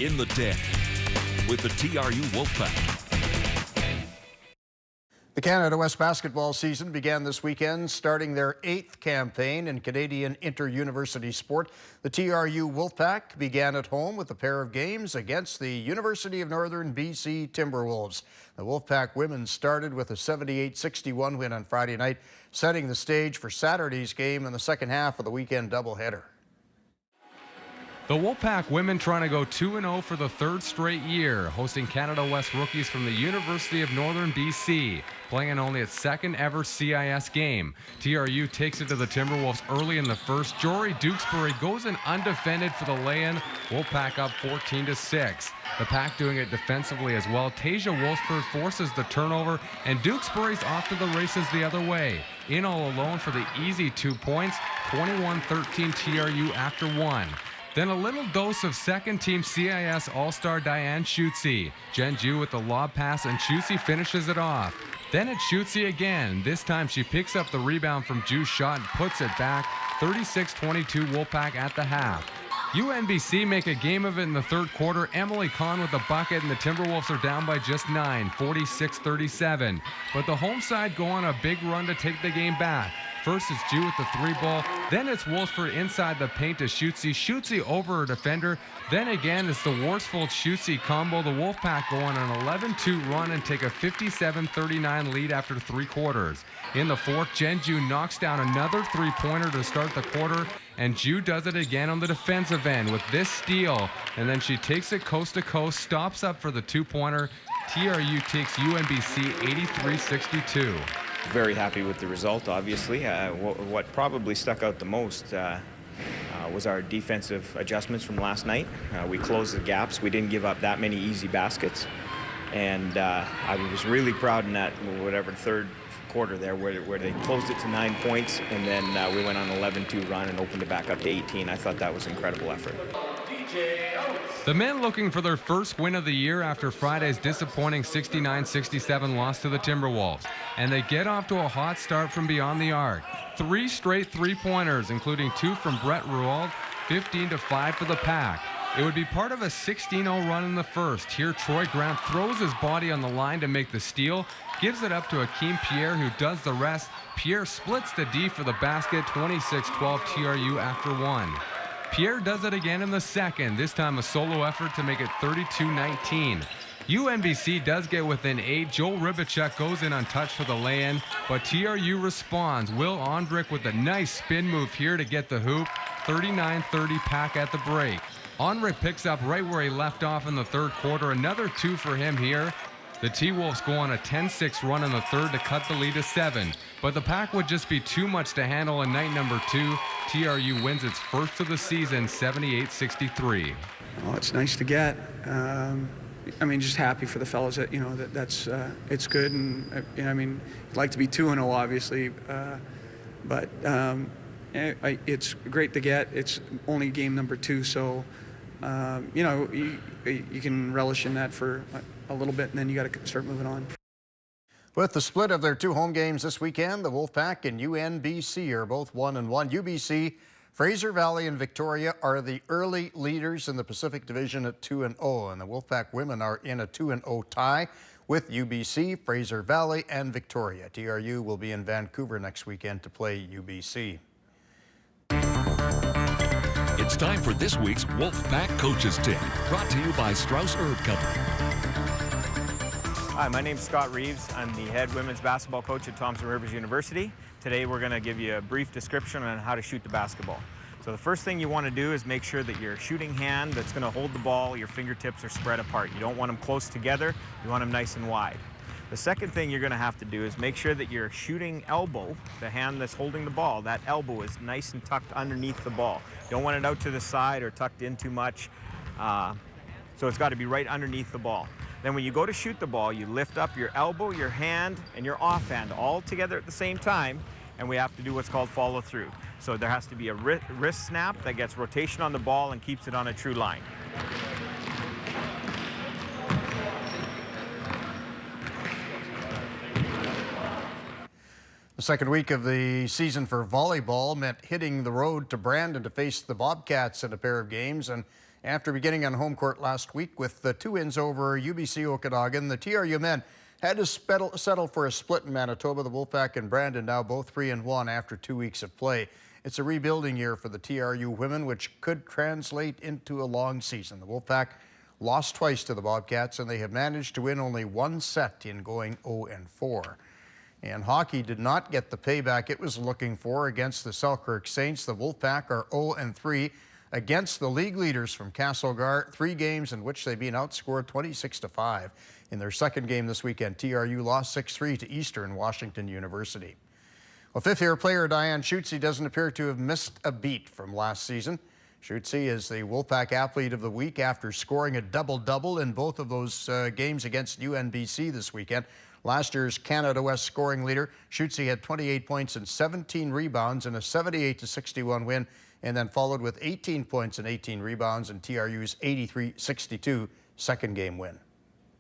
in the Den with the TRU Wolfpack. The Canada West basketball season began this weekend, starting their 8th campaign in Canadian inter-university sport. The TRU Wolfpack began at home with a pair of games against the University of Northern BC Timberwolves. The Wolfpack women started with a 78-61 win on Friday night, setting the stage for Saturday's game in the second half of the weekend doubleheader. The Wolfpack women trying to go 2-0 for the third straight year, hosting Canada West rookies from the University of Northern BC, playing in only its second ever CIS game. TRU takes it to the Timberwolves early in the first. Jory Dukesbury goes in undefended for the lay-in. Wolfpack up 14-6. The Pack doing it defensively as well. Tasia Wolfsford forces the turnover, and Dukesbury's off to the races the other way. In all alone for the easy 2 points, 21-13 TRU after one. Then a little dose of second-team CIS All-Star Diane Schutze. Jen Ju with the lob pass, and Schutze finishes it off. Then it's Schutze again. This time she picks up the rebound from Ju's shot and puts it back. 36-22 Wolfpack at the half. UNBC make a game of it in the third quarter. Emily Kahn with the bucket, and the Timberwolves are down by just 9, 46-37. But the home side go on a big run to take the game back. First it's Ju with the 3-ball, then it's Wolfsford inside the paint to Schutze. Schutze over her defender. Then again it's the Worsfold-Schutze combo. The Wolfpack go on an 11-2 run and take a 57-39 lead after 3 quarters. In the fourth, Jen Ju knocks down another three-pointer to start the quarter, and Ju does it again on the defensive end with this steal, and then she takes it coast to coast, stops up for the 2-pointer. TRU takes UNBC 83-62. Very happy with the result, obviously. What probably stuck out the most was our defensive adjustments from last night. We closed the gaps. We didn't give up that many easy baskets. And I was really proud in that, third quarter there where they closed it to 9 points, and then we went on an 11-2 run and opened it back up to 18. I thought that was an incredible effort. The men looking for their first win of the year after Friday's disappointing 69-67 loss to the Timberwolves. And they get off to a hot start from beyond the arc. 3 straight three-pointers, including 2 from Brett Ruald, 15-5 for the Pack. It would be part of a 16-0 run in the first. Here, Troy Grant throws his body on the line to make the steal, gives it up to Akeem Pierre, who does the rest. Pierre splits the D for the basket, 26-12 TRU after one. Pierre does it again in the second, this time a solo effort to make it 32-19. UNBC does get within 8. Joel Ribachek goes in untouched for the lay-in, but TRU responds. Will Ondrick with a nice spin move here to get the hoop. 39-30 Pack at the break. Ondrick picks up right where he left off in the third quarter. Another 2 for him here. The T-Wolves go on a 10-6 run in the third to cut the lead to 7. But the Pack would just be too much to handle in night number 2. TRU wins its first of the season, 78-63. Well, it's nice to get. I mean, just happy for the fellas that, that's it's good. And, I'd like to be 2-0, obviously. But it's great to get. It's only game number 2, so, you can relish in that for a little bit, and then you got to start moving on. With the split of their 2 home games this weekend, the Wolfpack and UNBC are both 1-1. UBC, Fraser Valley, and Victoria are the early leaders in the Pacific Division at 2-0, and the Wolfpack women are in a 2-0 tie with UBC, Fraser Valley, and Victoria. TRU will be in Vancouver next weekend to play UBC. It's time for this week's Wolfpack Coaches Tip, brought to you by Strauss Herb Company. Hi, my name's Scott Reeves. I'm the head women's basketball coach at Thompson Rivers University. Today we're going to give you a brief description on how to shoot the basketball. So the first thing you want to do is make sure that your shooting hand that's going to hold the ball, your fingertips are spread apart. You don't want them close together, you want them nice and wide. The second thing you're going to have to do is make sure that your shooting elbow, the hand that's holding the ball, that elbow is nice and tucked underneath the ball. You don't want it out to the side or tucked in too much. So it's got to be right underneath the ball. Then when you go to shoot the ball, you lift up your elbow, your hand, and your offhand all together at the same time, and we have to do what's called follow through. So there has to be a wrist snap that gets rotation on the ball and keeps it on a true line. The second week of the season for volleyball meant hitting the road to Brandon to face the Bobcats in a pair of games, and After beginning on home court last week with the 2 wins over UBC Okanagan, the TRU men had to settle for a split in Manitoba. The Wolfpack and Brandon now both 3-1 after 2 weeks of play. It's a rebuilding year for the TRU women, which could translate into a long season. The Wolfpack lost twice to the Bobcats, and they have managed to win only 1 set in going 0-4. And hockey did not get the payback it was looking for against the Selkirk Saints. The Wolfpack are 0-3 against the league leaders from Castlegar, 3 games in which they've been outscored 26-5. In their second game this weekend, TRU lost 6-3 to Eastern Washington University. Well, fifth-year player Diane Schutze doesn't appear to have missed a beat from last season. Schutze is the Wolfpack Athlete of the Week after scoring a double-double in both of those games against UNBC this weekend. Last year's Canada West scoring leader, Schutze had 28 points and 17 rebounds in a 78-61 win, and then followed with 18 points and 18 rebounds in TRU's 83-62 second game win.